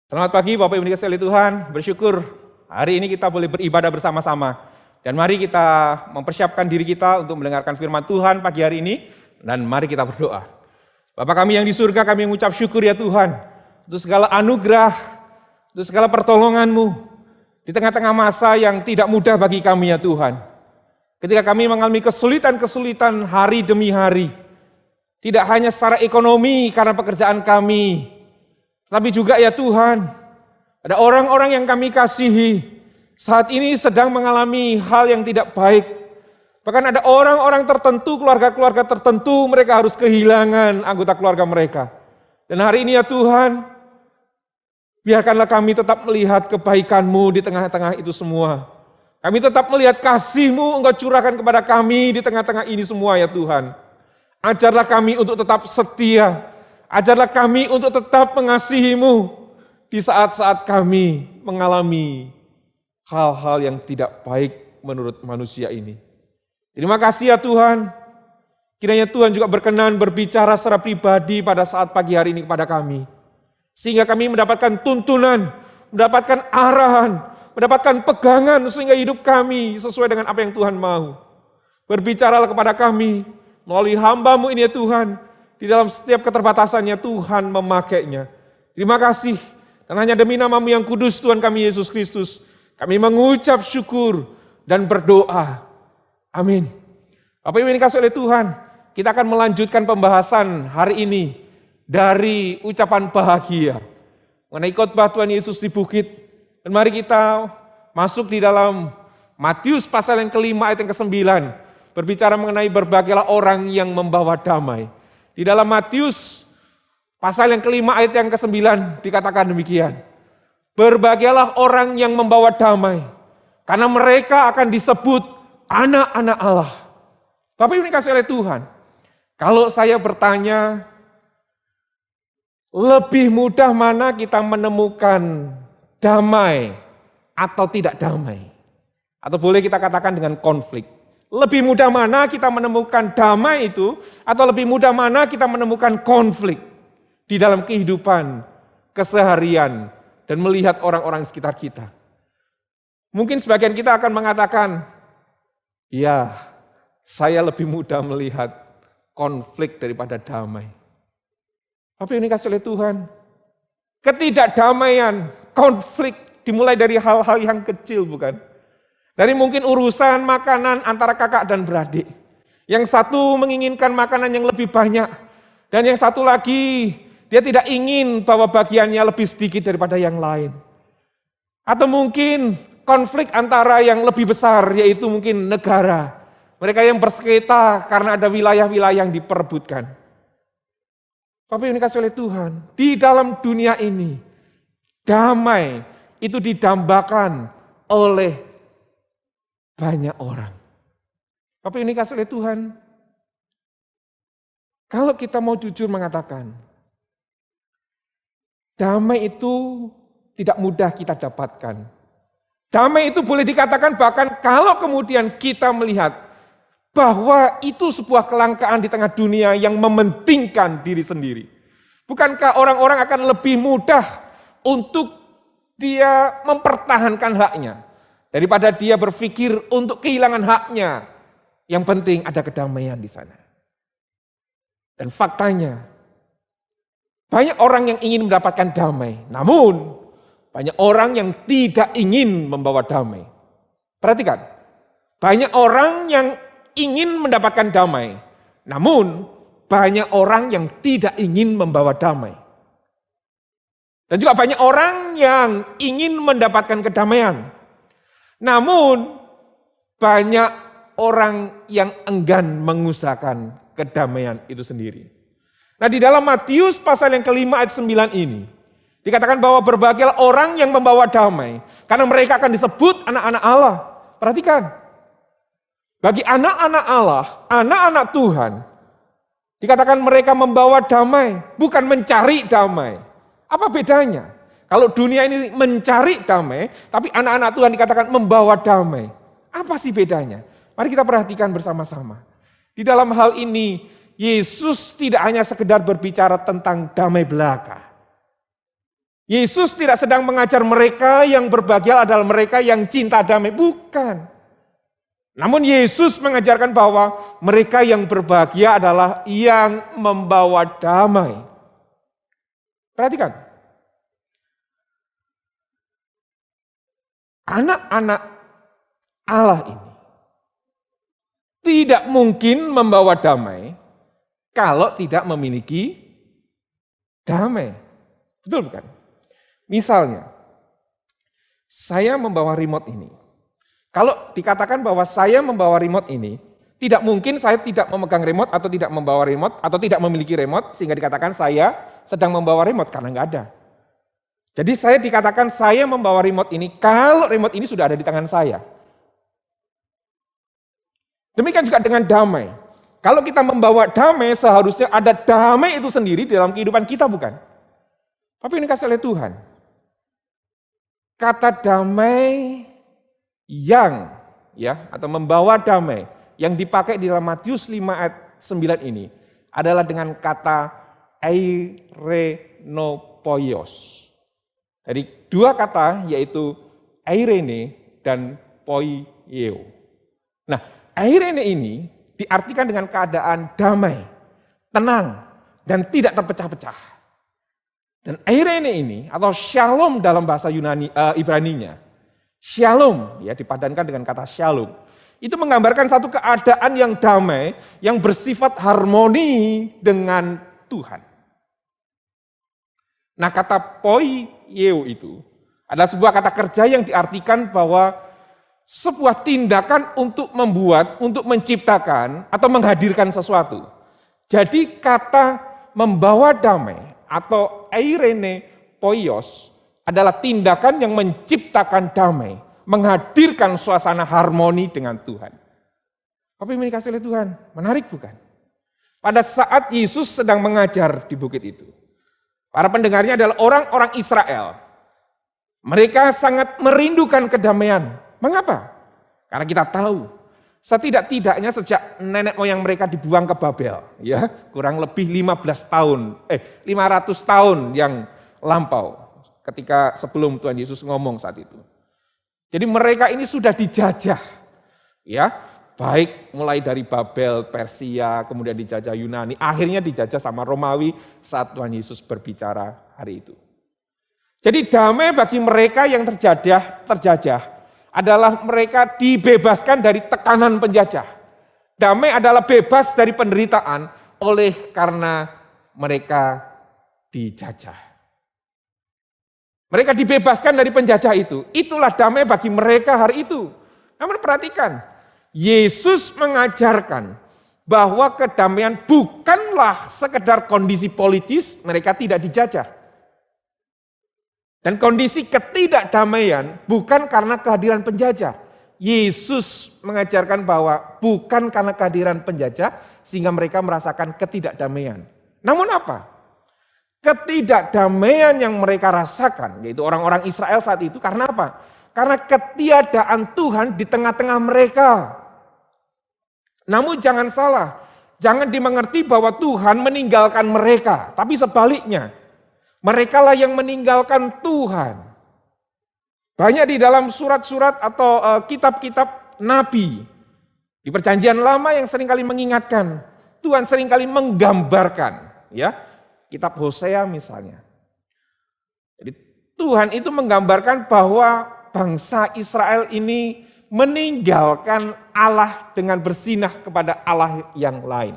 Selamat pagi Bapak Ibu dikasihi oleh Tuhan, bersyukur hari ini kita boleh beribadah bersama-sama. Dan mari kita mempersiapkan diri kita untuk mendengarkan firman Tuhan pagi hari ini, dan mari kita berdoa. Bapa kami yang di surga, kami mengucap syukur ya Tuhan, untuk segala anugerah, untuk segala pertolongan-Mu, di tengah-tengah masa yang tidak mudah bagi kami ya Tuhan. Ketika kami mengalami kesulitan-kesulitan hari demi hari, tidak hanya secara ekonomi karena pekerjaan kami, tapi juga ya Tuhan, ada orang-orang yang kami kasihi saat ini sedang mengalami hal yang tidak baik. Bahkan ada orang-orang tertentu, keluarga-keluarga tertentu, mereka harus kehilangan anggota keluarga mereka. Dan hari ini ya Tuhan, biarkanlah kami tetap melihat kebaikan-Mu di tengah-tengah itu semua. Kami tetap melihat kasih-Mu Engkau curahkan kepada kami di tengah-tengah ini semua ya Tuhan. Ajarlah kami untuk tetap setia. Ajarlah kami untuk tetap mengasihi-Mu di saat-saat kami mengalami hal-hal yang tidak baik menurut manusia ini. Terima kasih ya Tuhan. Kiranya Tuhan juga berkenan berbicara secara pribadi pada saat pagi hari ini kepada kami. Sehingga kami mendapatkan tuntunan, mendapatkan arahan, mendapatkan pegangan sehingga hidup kami sesuai dengan apa yang Tuhan mau. Berbicaralah kepada kami melalui hamba-Mu ini ya Tuhan. Di dalam setiap keterbatasannya Tuhan memakainya. Terima kasih. Dan hanya demi nama-Mu yang kudus Tuhan kami Yesus Kristus, kami mengucap syukur dan berdoa. Amin. Bapak Ibu yang dikasihi oleh Tuhan, kita akan melanjutkan pembahasan hari ini dari ucapan bahagia mengenai khotbah Tuhan Yesus di bukit. Dan mari kita masuk di dalam Matius pasal yang kelima ayat yang ke-9, berbicara mengenai berbahagialah orang yang membawa damai. Di dalam Matius pasal yang kelima ayat yang ke-9 dikatakan demikian. Berbahagialah orang yang membawa damai, karena mereka akan disebut anak-anak Allah. Bapak Ibu dikasihi oleh Tuhan, kalau saya bertanya, lebih mudah mana kita menemukan damai atau tidak damai? Atau boleh kita katakan dengan konflik. Lebih mudah mana kita menemukan damai itu, atau lebih mudah mana kita menemukan konflik di dalam kehidupan keseharian dan melihat orang-orang sekitar kita. Mungkin sebagian kita akan mengatakan, ya saya lebih mudah melihat konflik daripada damai. Tapi ini kasih oleh Tuhan, ketidakdamaian, konflik dimulai dari hal-hal yang kecil bukan? Dari mungkin urusan makanan antara kakak dan beradik. Yang satu menginginkan makanan yang lebih banyak. Dan yang satu lagi, dia tidak ingin bahwa bagiannya lebih sedikit daripada yang lain. Atau mungkin konflik antara yang lebih besar, yaitu mungkin negara. Mereka yang bersengketa karena ada wilayah-wilayah yang diperebutkan. Tapi ini kasih oleh Tuhan, di dalam dunia ini, damai itu didambakan oleh banyak orang. Tapi ini kasih oleh Tuhan. Kalau kita mau jujur mengatakan, damai itu tidak mudah kita dapatkan. Damai itu boleh dikatakan bahkan kalau kemudian kita melihat bahwa itu sebuah kelangkaan di tengah dunia yang mementingkan diri sendiri. Bukankah orang-orang akan lebih mudah untuk dia mempertahankan haknya daripada dia berpikir untuk kehilangan haknya. Yang penting ada kedamaian di sana. Dan faktanya, banyak orang yang ingin mendapatkan damai. Namun, banyak orang yang tidak ingin membawa damai. Perhatikan, banyak orang yang ingin mendapatkan damai. Namun, banyak orang yang tidak ingin membawa damai. Dan juga banyak orang yang ingin mendapatkan kedamaian. Namun banyak orang yang enggan mengusahakan kedamaian itu sendiri. Nah di dalam Matius pasal yang kelima ayat 9 ini, dikatakan bahwa berbahagialah orang yang membawa damai, karena mereka akan disebut anak-anak Allah. Perhatikan, bagi anak-anak Allah, anak-anak Tuhan, dikatakan mereka membawa damai, bukan mencari damai. Apa bedanya? Kalau dunia ini mencari damai, tapi anak-anak Tuhan dikatakan membawa damai. Apa sih bedanya? Mari kita perhatikan bersama-sama. Di dalam hal ini, Yesus tidak hanya sekedar berbicara tentang damai belaka. Yesus tidak sedang mengajar mereka yang berbahagia adalah mereka yang cinta damai. Bukan. Namun Yesus mengajarkan bahwa mereka yang berbahagia adalah yang membawa damai. Perhatikan. Anak-anak Allah ini tidak mungkin membawa damai kalau tidak memiliki damai. Betul bukan? Misalnya, saya membawa remote ini. Kalau dikatakan bahwa saya membawa remote ini, tidak mungkin saya tidak memegang remote atau tidak membawa remote atau tidak memiliki remote sehingga dikatakan saya sedang membawa remote karena nggak ada. Jadi saya dikatakan saya membawa remote ini kalau remote ini sudah ada di tangan saya. Demikian juga dengan damai. Kalau kita membawa damai seharusnya ada damai itu sendiri di dalam kehidupan kita, bukan? Tapi ini kasih oleh Tuhan. Kata damai yang atau membawa damai yang dipakai di dalam Matius 5 ayat 9 ini adalah dengan kata eireноpoios. Jadi dua kata yaitu eirene dan poieo. Nah, eirene ini diartikan dengan keadaan damai, tenang, dan tidak terpecah-pecah. Dan eirene ini atau shalom dalam bahasa Ibraninya, shalom dipadankan dengan kata shalom. Itu menggambarkan satu keadaan yang damai, yang bersifat harmoni dengan Tuhan. Nah, kata poieo itu adalah sebuah kata kerja yang diartikan bahwa sebuah tindakan untuk membuat, untuk menciptakan atau menghadirkan sesuatu. Jadi kata membawa damai atau eirenepoios adalah tindakan yang menciptakan damai, menghadirkan suasana harmoni dengan Tuhan. Apa yang dikasih oleh Tuhan? Menarik bukan? Pada saat Yesus sedang mengajar di bukit itu, para pendengarnya adalah orang-orang Israel. Mereka sangat merindukan kedamaian. Mengapa? Karena kita tahu, setidak-tidaknya sejak nenek moyang mereka dibuang ke Babel, kurang lebih 500 tahun yang lampau ketika sebelum Tuhan Yesus ngomong saat itu. Jadi mereka ini sudah dijajah, baik mulai dari Babel, Persia, kemudian dijajah Yunani, akhirnya dijajah sama Romawi saat Tuhan Yesus berbicara hari itu. Jadi damai bagi mereka yang terjajah adalah mereka dibebaskan dari tekanan penjajah. Damai adalah bebas dari penderitaan oleh karena mereka dijajah. Mereka dibebaskan dari penjajah itu. Itulah damai bagi mereka hari itu. Namun perhatikan, Yesus mengajarkan bahwa kedamaian bukanlah sekedar kondisi politis, mereka tidak dijajah. Dan kondisi ketidakdamaian bukan karena kehadiran penjajah. Yesus mengajarkan bahwa bukan karena kehadiran penjajah sehingga mereka merasakan ketidakdamaian. Namun apa? Ketidakdamaian yang mereka rasakan, yaitu orang-orang Israel saat itu, karena apa? Karena ketiadaan Tuhan di tengah-tengah mereka. Namun jangan salah, jangan dimengerti bahwa Tuhan meninggalkan mereka, tapi sebaliknya. Mereka lah yang meninggalkan Tuhan. Banyak di dalam surat-surat atau kitab-kitab Nabi di Perjanjian Lama yang seringkali mengingatkan, Tuhan seringkali menggambarkan, kitab Hosea misalnya. Jadi Tuhan itu menggambarkan bahwa bangsa Israel ini meninggalkan Allah dengan bersinah kepada Allah yang lain.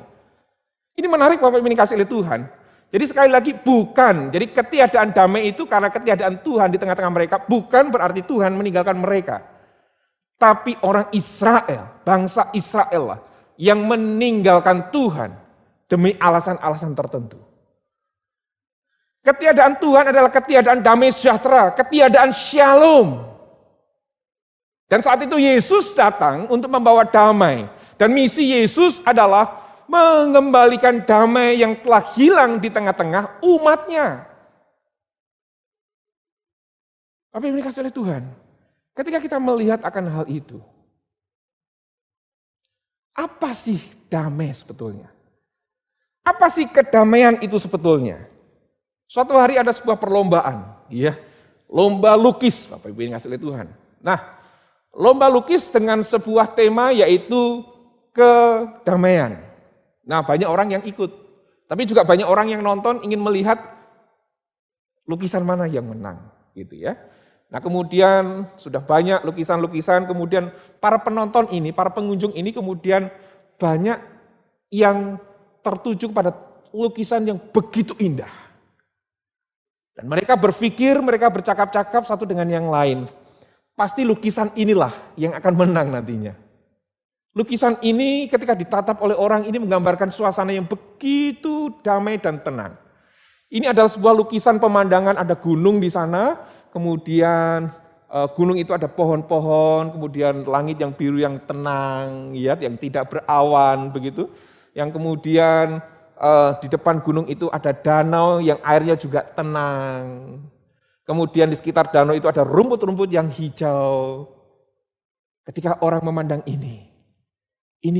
Ini menarik Bapak Ibu dikasih oleh Tuhan. Jadi sekali lagi bukan, jadi ketiadaan damai itu karena ketiadaan Tuhan di tengah-tengah mereka, bukan berarti Tuhan meninggalkan mereka. Tapi orang Israel, bangsa Israel lah yang meninggalkan Tuhan demi alasan-alasan tertentu. Ketiadaan Tuhan adalah ketiadaan damai sejahtera, ketiadaan shalom. Dan saat itu Yesus datang untuk membawa damai. Dan misi Yesus adalah mengembalikan damai yang telah hilang di tengah-tengah umatnya. Apa yang dikasih oleh Tuhan? Ketika kita melihat akan hal itu, apa sih damai sebetulnya? Apa sih kedamaian itu sebetulnya? Suatu hari ada sebuah perlombaan. ya. Lomba lukis, Bapak Ibu yang kasih oleh Tuhan. Nah, lomba lukis dengan sebuah tema yaitu kedamaian. Nah, banyak orang yang ikut. Tapi juga banyak orang yang nonton ingin melihat lukisan mana yang menang, gitu ya. Nah, kemudian sudah banyak lukisan-lukisan, kemudian para penonton ini, para pengunjung ini kemudian banyak yang tertuju pada lukisan yang begitu indah. Dan mereka berpikir, mereka bercakap-cakap satu dengan yang lain. Pasti lukisan inilah yang akan menang nantinya. Lukisan ini ketika ditatap oleh orang ini menggambarkan suasana yang begitu damai dan tenang. Ini adalah sebuah lukisan pemandangan, ada gunung di sana, kemudian gunung itu ada pohon-pohon, kemudian langit yang biru yang tenang, ya, yang tidak berawan begitu. Yang kemudian di depan gunung itu ada danau yang airnya juga tenang. Kemudian di sekitar danau itu ada rumput-rumput yang hijau. Ketika orang memandang ini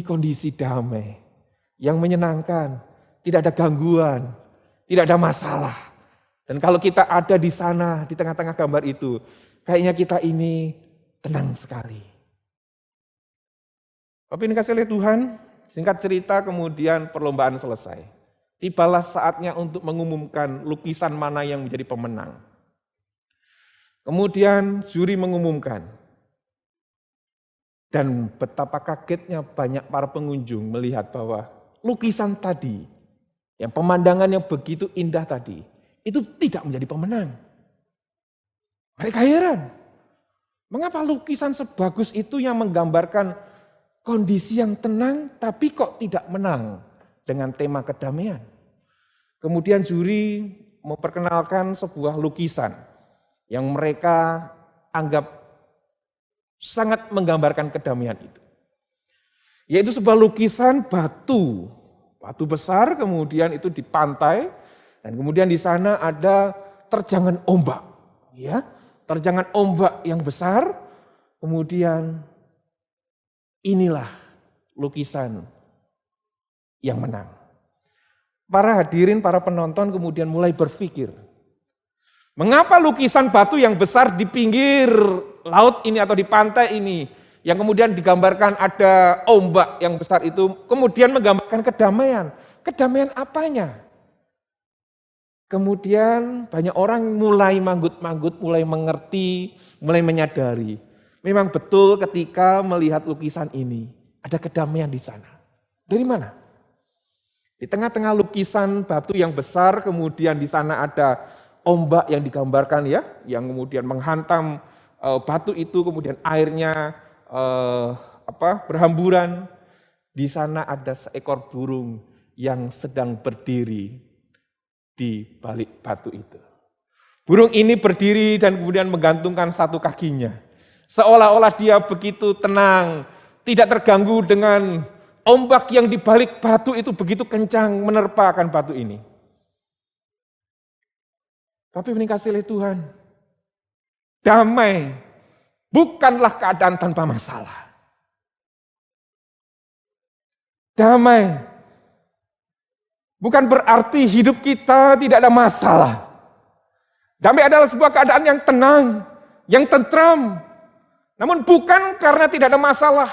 kondisi damai, yang menyenangkan, tidak ada gangguan, tidak ada masalah. Dan kalau kita ada di sana, di tengah-tengah gambar itu, kayaknya kita ini tenang sekali. Tapi ini kasih oleh Tuhan, singkat cerita kemudian perlombaan selesai. Tibalah saatnya untuk mengumumkan lukisan mana yang menjadi pemenang. Kemudian juri mengumumkan. Dan betapa kagetnya banyak para pengunjung melihat bahwa lukisan tadi, yang pemandangan yang begitu indah tadi, itu tidak menjadi pemenang. Mereka heran. Mengapa lukisan sebagus itu yang menggambarkan kondisi yang tenang, tapi kok tidak menang dengan tema kedamaian. Kemudian juri memperkenalkan sebuah lukisan yang mereka anggap sangat menggambarkan kedamaian itu. Yaitu sebuah lukisan batu besar, kemudian itu di pantai, dan kemudian di sana ada terjangan ombak. Ya, terjangan ombak yang besar, kemudian inilah lukisan yang menang. Para hadirin, para penonton kemudian mulai berpikir, mengapa lukisan batu yang besar di pinggir laut ini atau di pantai ini, yang kemudian digambarkan ada ombak yang besar itu, kemudian menggambarkan kedamaian. Kedamaian apanya? Kemudian banyak orang mulai manggut-manggut, mulai mengerti, mulai menyadari. Memang betul ketika melihat lukisan ini, ada kedamaian di sana. Dari mana? Di tengah-tengah lukisan batu yang besar, kemudian di sana ada ombak yang digambarkan ya, yang kemudian menghantam batu itu, kemudian airnya berhamburan. Di sana ada seekor burung yang sedang berdiri di balik batu itu. Burung ini berdiri dan kemudian menggantungkan satu kakinya. Seolah-olah dia begitu tenang, tidak terganggu dengan ombak yang di balik batu itu begitu kencang menerpa akan batu ini. Tapi ini kasih oleh Tuhan, damai bukanlah keadaan tanpa masalah. Damai bukan berarti hidup kita tidak ada masalah. Damai adalah sebuah keadaan yang tenang, yang tentram. Namun bukan karena tidak ada masalah.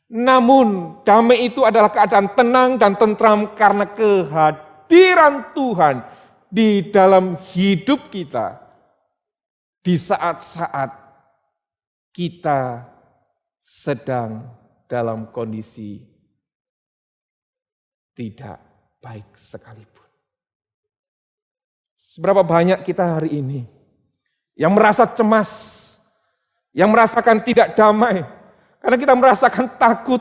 Namun damai itu adalah keadaan tenang dan tentram karena kehadiran Tuhan di dalam hidup kita. Di saat-saat kita sedang dalam kondisi tidak baik sekalipun. Seberapa banyak kita hari ini yang merasa cemas, yang merasakan tidak damai, karena kita merasakan takut.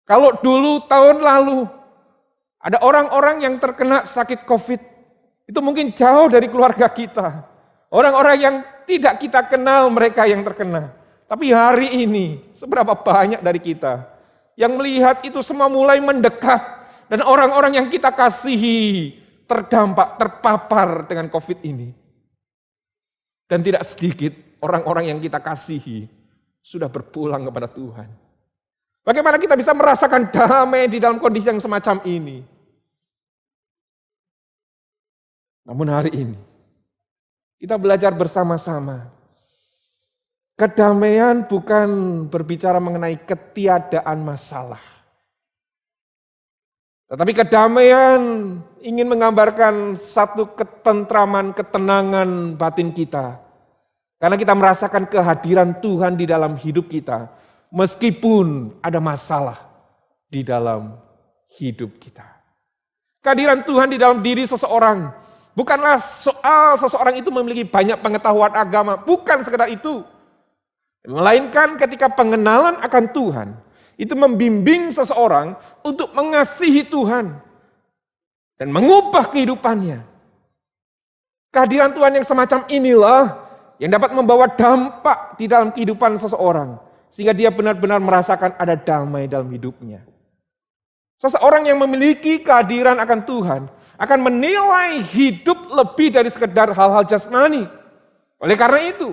Kalau dulu tahun lalu ada orang-orang yang terkena sakit COVID, itu mungkin jauh dari keluarga kita. Orang-orang yang tidak kita kenal mereka yang terkena. Tapi hari ini seberapa banyak dari kita yang melihat itu semua mulai mendekat. Dan orang-orang yang kita kasihi terdampak, terpapar dengan COVID ini. Dan tidak sedikit orang-orang yang kita kasihi sudah berpulang kepada Tuhan. Bagaimana kita bisa merasakan damai di dalam kondisi yang semacam ini? Namun hari ini, kita belajar bersama-sama. Kedamaian bukan berbicara mengenai ketiadaan masalah. Tetapi kedamaian ingin menggambarkan satu ketentraman, ketenangan batin kita. Karena kita merasakan kehadiran Tuhan di dalam hidup kita. Meskipun ada masalah di dalam hidup kita. Kehadiran Tuhan di dalam diri seseorang. Bukanlah soal seseorang itu memiliki banyak pengetahuan agama. Bukan sekedar itu. Melainkan ketika pengenalan akan Tuhan. Itu membimbing seseorang untuk mengasihi Tuhan. Dan mengubah kehidupannya. Kehadiran Tuhan yang semacam inilah yang dapat membawa dampak di dalam kehidupan seseorang. Sehingga dia benar-benar merasakan ada damai dalam hidupnya. Seseorang yang memiliki kehadiran akan Tuhan akan menilai hidup lebih dari sekedar hal-hal jasmani. Oleh karena itu,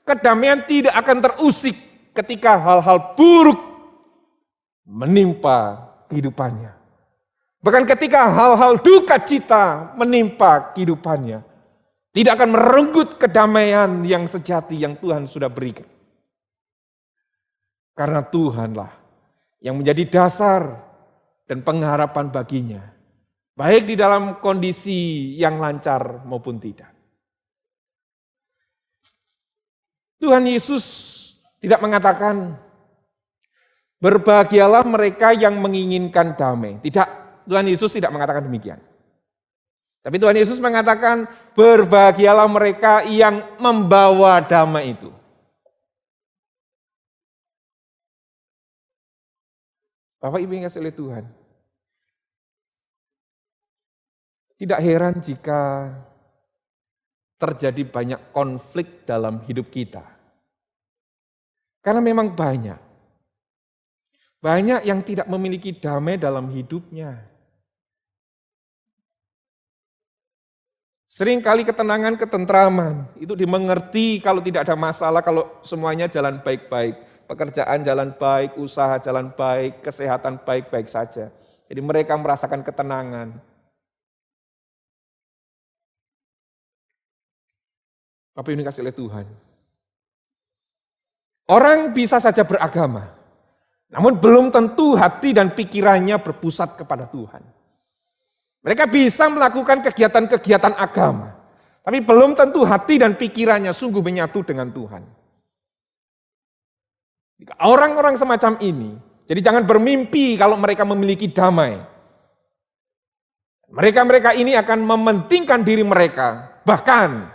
kedamaian tidak akan terusik ketika hal-hal buruk menimpa kehidupannya. Bahkan ketika hal-hal duka cita menimpa kehidupannya, tidak akan merenggut kedamaian yang sejati yang Tuhan sudah berikan. Karena Tuhanlah yang menjadi dasar dan pengharapan baginya. Baik di dalam kondisi yang lancar maupun tidak. Tuhan Yesus tidak mengatakan, berbahagialah mereka yang menginginkan damai. Tidak, Tuhan Yesus tidak mengatakan demikian. Tapi Tuhan Yesus mengatakan, berbahagialah mereka yang membawa damai itu. Bapak Ibu yang kasih oleh Tuhan. Tidak heran jika terjadi banyak konflik dalam hidup kita. Karena memang banyak. Banyak yang tidak memiliki damai dalam hidupnya. Seringkali ketenangan, ketentraman itu dimengerti kalau tidak ada masalah, kalau semuanya jalan baik-baik. Pekerjaan jalan baik, usaha jalan baik, kesehatan baik-baik saja. Jadi mereka merasakan ketenangan. Apa yang dikasih oleh Tuhan? Orang bisa saja beragama, namun belum tentu hati dan pikirannya berpusat kepada Tuhan. Mereka bisa melakukan kegiatan-kegiatan agama, tapi belum tentu hati dan pikirannya sungguh menyatu dengan Tuhan. Orang-orang semacam ini, jadi jangan bermimpi kalau mereka memiliki damai. Mereka-mereka ini akan mementingkan diri mereka, bahkan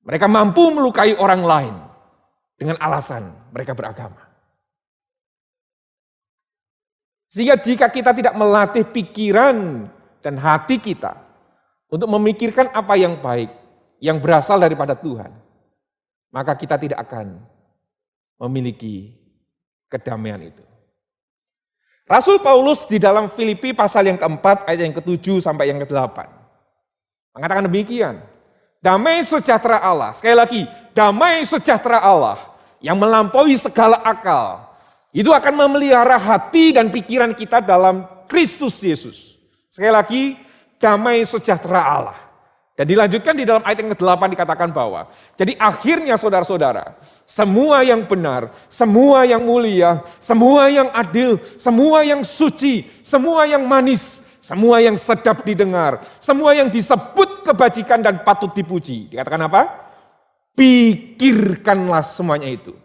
mereka mampu melukai orang lain dengan alasan mereka beragama. Sehingga jika kita tidak melatih pikiran dan hati kita untuk memikirkan apa yang baik, yang berasal daripada Tuhan, maka kita tidak akan memiliki kedamaian itu. Rasul Paulus di dalam Filipi pasal yang keempat, ayat yang ke-7 sampai yang ke-8. Mengatakan demikian, damai sejahtera Allah, sekali lagi, damai sejahtera Allah yang melampaui segala akal, itu akan memelihara hati dan pikiran kita dalam Kristus Yesus. Sekali lagi, damai sejahtera Allah. Dan dilanjutkan di dalam ayat yang ke-8 dikatakan bahwa, jadi akhirnya saudara-saudara, semua yang benar, semua yang mulia, semua yang adil, semua yang suci, semua yang manis, semua yang sedap didengar, semua yang disebut kebajikan dan patut dipuji. Dikatakan apa? Pikirkanlah semuanya itu.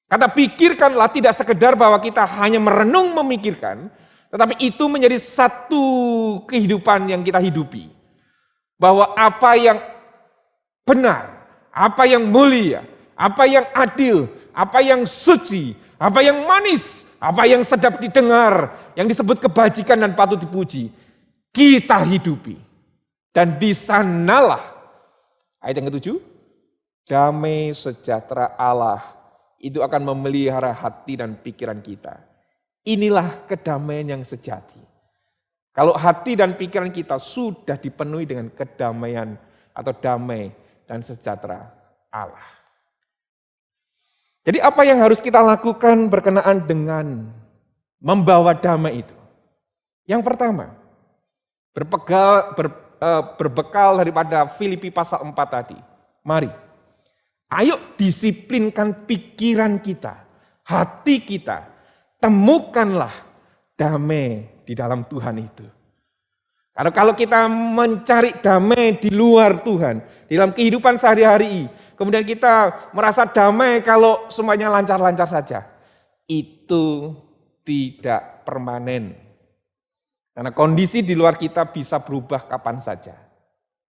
Kata pikirkanlah tidak sekedar bahwa kita hanya merenung memikirkan, tetapi itu menjadi satu kehidupan yang kita hidupi. Bahwa apa yang benar, apa yang mulia, apa yang adil, apa yang suci, apa yang manis, apa yang sedap didengar, yang disebut kebajikan dan patut dipuji, kita hidupi. Dan di sanalah, ayat yang ke-7, damai sejahtera Allah itu akan memelihara hati dan pikiran kita. Inilah kedamaian yang sejati. Kalau hati dan pikiran kita sudah dipenuhi dengan kedamaian atau damai dan sejahtera Allah. Jadi apa yang harus kita lakukan berkenaan dengan membawa damai itu? Yang pertama, berbekal daripada Filipi pasal 4 tadi. Mari, ayo disiplinkan pikiran kita, hati kita. Temukanlah damai di dalam Tuhan itu. Karena kalau kita mencari damai di luar Tuhan, di dalam kehidupan sehari-hari, kemudian kita merasa damai kalau semuanya lancar-lancar saja, itu tidak permanen. Karena kondisi di luar kita bisa berubah kapan saja.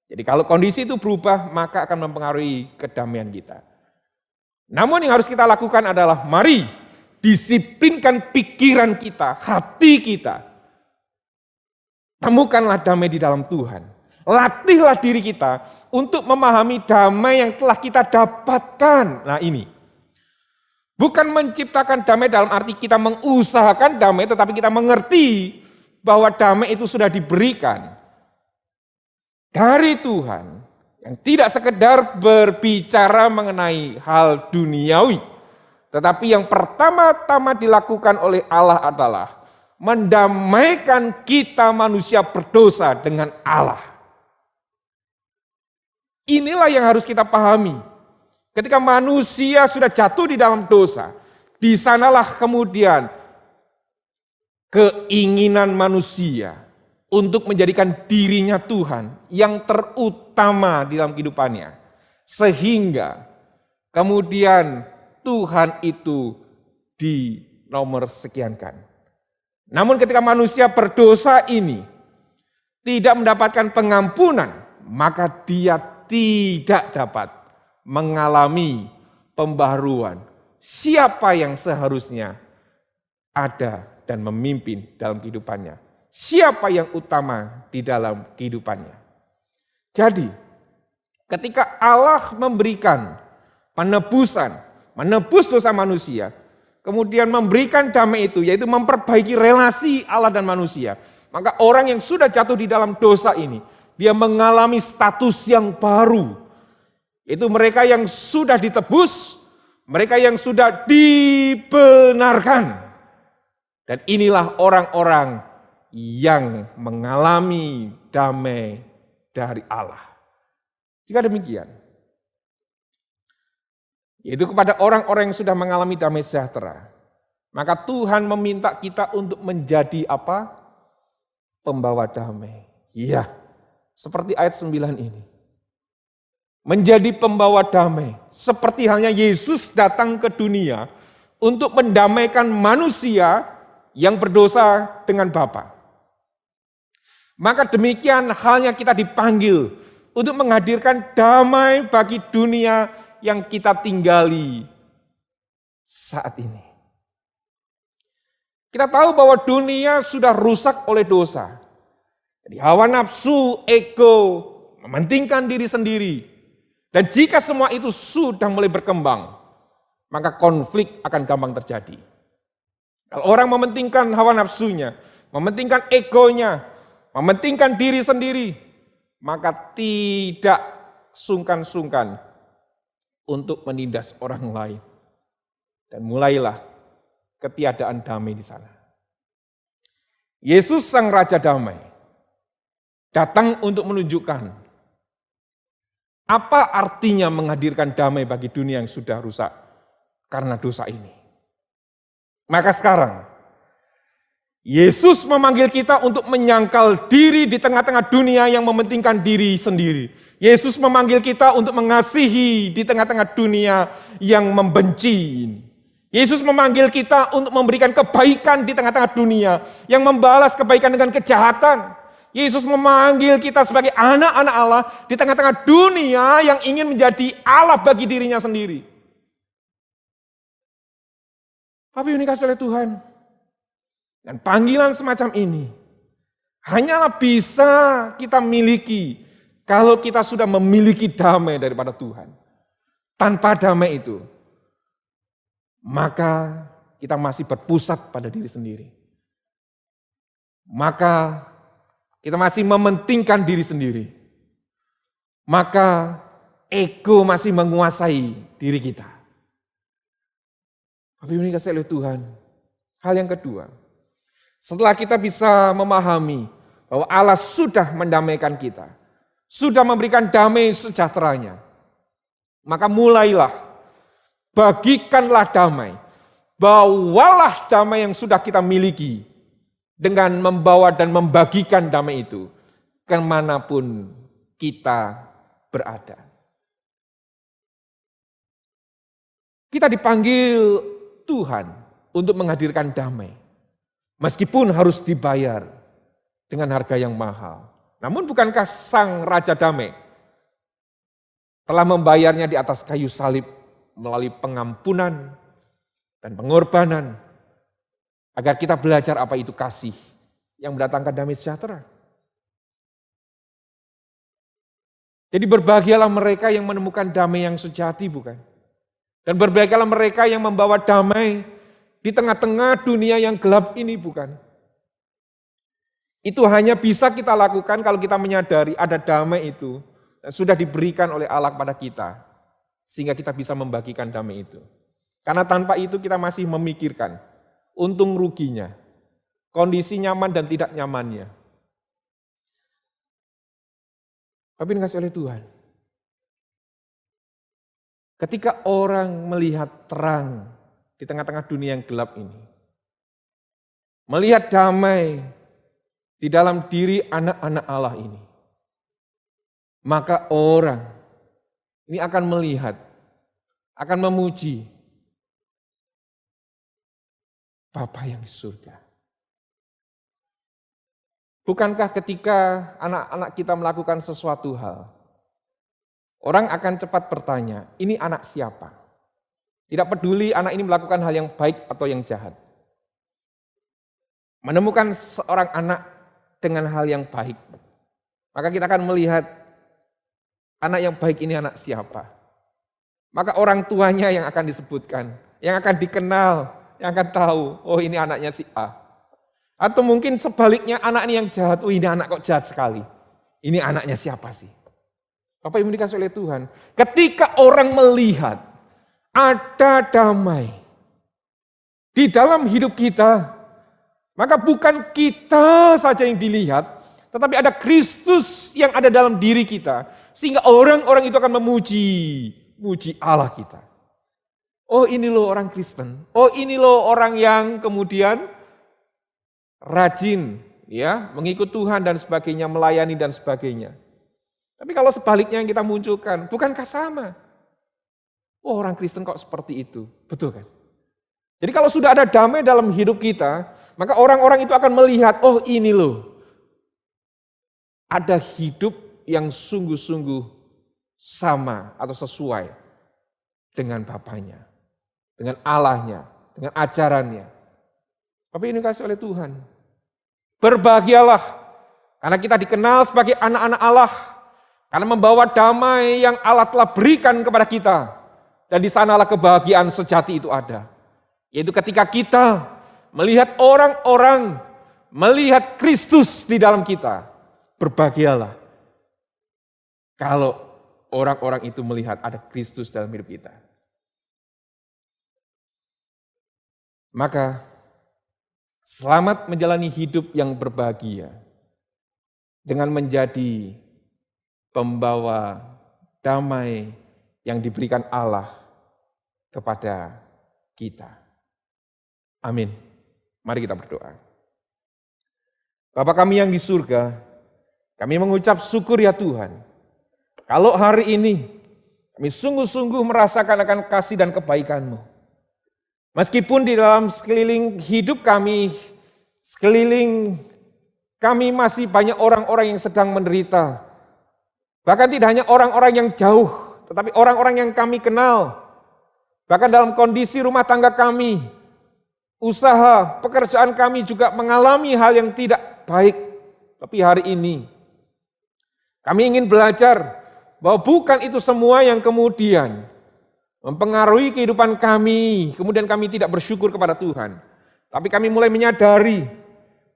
Jadi kalau kondisi itu berubah, maka akan mempengaruhi kedamaian kita. Namun yang harus kita lakukan adalah mari disiplinkan pikiran kita, hati kita. Temukanlah damai di dalam Tuhan. Latihlah diri kita untuk memahami damai yang telah kita dapatkan. Nah ini. Bukan menciptakan damai dalam arti kita mengusahakan damai, tetapi kita mengerti bahwa damai itu sudah diberikan dari Tuhan. Yang tidak sekedar berbicara mengenai hal duniawi. Tetapi yang pertama-tama dilakukan oleh Allah adalah mendamaikan kita manusia berdosa dengan Allah. Inilah yang harus kita pahami. Ketika manusia sudah jatuh di dalam dosa, di sanalah kemudian keinginan manusia untuk menjadikan dirinya Tuhan yang terutama di dalam kehidupannya. Sehingga kemudian Tuhan itu dinomor sekiankan. Namun ketika manusia berdosa ini tidak mendapatkan pengampunan, maka dia tidak dapat mengalami pembaharuan. Siapa yang seharusnya ada dan memimpin dalam kehidupannya? Siapa yang utama di dalam kehidupannya? Jadi, ketika Allah memberikan penebusan, menebus dosa manusia, kemudian memberikan damai itu, yaitu memperbaiki relasi Allah dan manusia. Maka orang yang sudah jatuh di dalam dosa ini, dia mengalami status yang baru. Yaitu mereka yang sudah ditebus, mereka yang sudah dibenarkan. Dan inilah orang-orang yang mengalami damai dari Allah. Jika demikian, yaitu kepada orang-orang yang sudah mengalami damai sejahtera. Maka Tuhan meminta kita untuk menjadi apa? Pembawa damai. Iya, seperti ayat 9 ini. Menjadi pembawa damai. Seperti halnya Yesus datang ke dunia untuk mendamaikan manusia yang berdosa dengan Bapa. Maka demikian halnya kita dipanggil untuk menghadirkan damai bagi dunia yang kita tinggali saat ini. Kita tahu bahwa dunia sudah rusak oleh dosa. Jadi hawa nafsu, ego, mementingkan diri sendiri. Dan jika semua itu sudah mulai berkembang, maka konflik akan gampang terjadi. Kalau orang mementingkan hawa nafsunya, mementingkan egonya, mementingkan diri sendiri, maka tidak sungkan-sungkan untuk menindas orang lain. Dan mulailah ketiadaan damai di sana. Yesus sang Raja Damai datang untuk menunjukkan apa artinya menghadirkan damai bagi dunia yang sudah rusak karena dosa ini. Maka sekarang Yesus memanggil kita untuk menyangkal diri di tengah-tengah dunia yang mementingkan diri sendiri. Yesus memanggil kita untuk mengasihi di tengah-tengah dunia yang membenci. Yesus memanggil kita untuk memberikan kebaikan di tengah-tengah dunia yang membalas kebaikan dengan kejahatan. Yesus memanggil kita sebagai anak-anak Allah di tengah-tengah dunia yang ingin menjadi Allah bagi dirinya sendiri. Apa yang dikasih oleh Tuhan? Dan panggilan semacam ini hanyalah bisa kita miliki kalau kita sudah memiliki damai daripada Tuhan. Tanpa damai itu, maka kita masih berpusat pada diri sendiri. Maka kita masih mementingkan diri sendiri. Maka ego masih menguasai diri kita. Tapi ini kasih oleh Tuhan. Hal yang kedua, setelah kita bisa memahami bahwa Allah sudah mendamaikan kita, sudah memberikan damai sejahteranya. Maka mulailah, bagikanlah damai, bawalah damai yang sudah kita miliki dengan membawa dan membagikan damai itu kemanapun kita berada. Kita dipanggil Tuhan untuk menghadirkan damai, meskipun harus dibayar dengan harga yang mahal. Namun bukankah Sang Raja Damai telah membayarnya di atas kayu salib melalui pengampunan dan pengorbanan agar kita belajar apa itu kasih yang mendatangkan damai sejahtera. Jadi berbahagialah mereka yang menemukan damai yang sejati, bukan? Dan berbahagialah mereka yang membawa damai di tengah-tengah dunia yang gelap ini, bukan? Itu hanya bisa kita lakukan kalau kita menyadari ada damai itu dan sudah diberikan oleh Allah kepada kita, sehingga kita bisa membagikan damai itu. Karena tanpa itu kita masih memikirkan untung ruginya, kondisi nyaman dan tidak nyamannya. Tapi dikasih oleh Tuhan, ketika orang melihat terang di tengah-tengah dunia yang gelap ini, melihat damai di dalam diri anak-anak Allah ini, maka orang ini akan melihat, akan memuji Bapa yang di surga. Bukankah ketika anak-anak kita melakukan sesuatu hal, orang akan cepat bertanya, ini anak siapa? Tidak peduli anak ini melakukan hal yang baik atau yang jahat. Menemukan seorang anak dengan hal yang baik, maka kita akan melihat anak yang baik ini anak siapa. Maka orang tuanya yang akan disebutkan, yang akan dikenal, yang akan tahu, oh ini anaknya si A. Atau mungkin sebaliknya anak ini yang jahat, oh ini anak kok jahat sekali. Ini anaknya siapa sih? Bapak Ibu dikasih oleh Tuhan, ketika orang melihat ada damai di dalam hidup kita, maka bukan kita saja yang dilihat, tetapi ada Kristus yang ada dalam diri kita, sehingga orang-orang itu akan memuji Allah kita. Oh ini loh orang Kristen, oh ini loh orang yang kemudian rajin ya mengikut Tuhan dan sebagainya, melayani dan sebagainya. Tapi kalau sebaliknya yang kita munculkan, bukankah sama? Oh orang Kristen kok seperti itu, betul kan? Jadi kalau sudah ada damai dalam hidup kita, maka orang-orang itu akan melihat, oh ini loh, ada hidup yang sungguh-sungguh sama atau sesuai dengan Bapaknya, dengan Allahnya, dengan ajarannya. Tapi ini dikasih oleh Tuhan. Berbahagialah karena kita dikenal sebagai anak-anak Allah, karena membawa damai yang Allah telah berikan kepada kita. Dan di sanalah kebahagiaan sejati itu ada. Yaitu ketika kita melihat orang-orang, melihat Kristus di dalam kita. Berbahagialah kalau orang-orang itu melihat ada Kristus dalam hidup kita. Maka selamat menjalani hidup yang berbahagia dengan menjadi pembawa damai yang diberikan Allah kepada kita. Amin. Mari kita berdoa. Bapa kami yang di surga, kami mengucap syukur ya Tuhan. Kalau hari ini kami sungguh-sungguh merasakan akan kasih dan kebaikan-Mu. Meskipun di dalam sekeliling hidup kami, sekeliling kami masih banyak orang-orang yang sedang menderita. Bahkan tidak hanya orang-orang yang jauh, tetapi orang-orang yang kami kenal. Bahkan dalam kondisi rumah tangga kami, usaha, pekerjaan kami juga mengalami hal yang tidak baik. Tapi hari ini, kami ingin belajar bahwa bukan itu semua yang kemudian mempengaruhi kehidupan kami, kemudian kami tidak bersyukur kepada Tuhan. Tapi kami mulai menyadari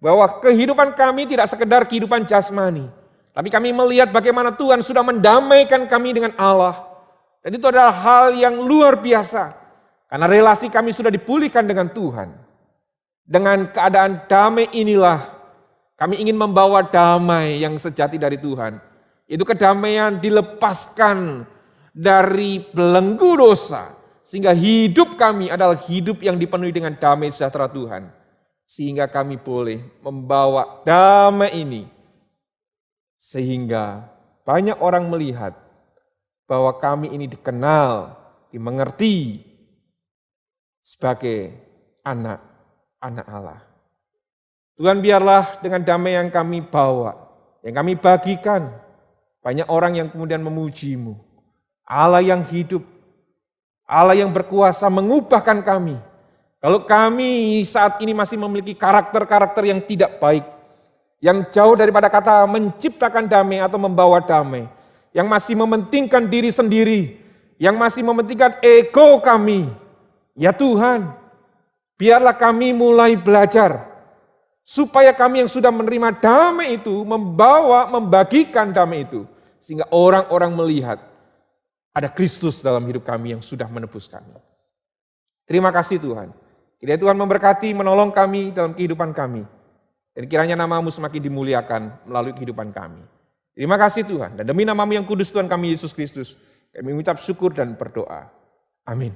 bahwa kehidupan kami tidak sekedar kehidupan jasmani. Tapi kami melihat bagaimana Tuhan sudah mendamaikan kami dengan Allah. Dan itu adalah hal yang luar biasa. Karena relasi kami sudah dipulihkan dengan Tuhan. Dengan keadaan damai inilah, kami ingin membawa damai yang sejati dari Tuhan Itu kedamaian dilepaskan dari belenggu dosa. Sehingga hidup kami adalah hidup yang dipenuhi dengan damai sejahtera Tuhan. Sehingga kami boleh membawa damai ini. Sehingga banyak orang melihat bahwa kami ini dikenal, dimengerti sebagai anak-anak Allah. Tuhan, biarlah dengan damai yang kami bawa, yang kami bagikan, banyak orang yang kemudian memuji-Mu. Allah yang hidup, Allah yang berkuasa mengubahkan kami. Kalau kami saat ini masih memiliki karakter-karakter yang tidak baik, yang jauh daripada kata menciptakan damai atau membawa damai, yang masih mementingkan diri sendiri, yang masih mementingkan ego kami, ya Tuhan, biarlah kami mulai belajar, supaya kami yang sudah menerima damai itu, membagikan damai itu, sehingga orang-orang melihat ada Kristus dalam hidup kami yang sudah menebus kami. Terima kasih Tuhan. Kiranya Tuhan memberkati, menolong kami dalam kehidupan kami. Dan kiranya nama-Mu semakin dimuliakan melalui kehidupan kami. Terima kasih Tuhan. Dan demi nama-Mu yang kudus Tuhan kami Yesus Kristus, kami mengucap syukur dan berdoa. Amin.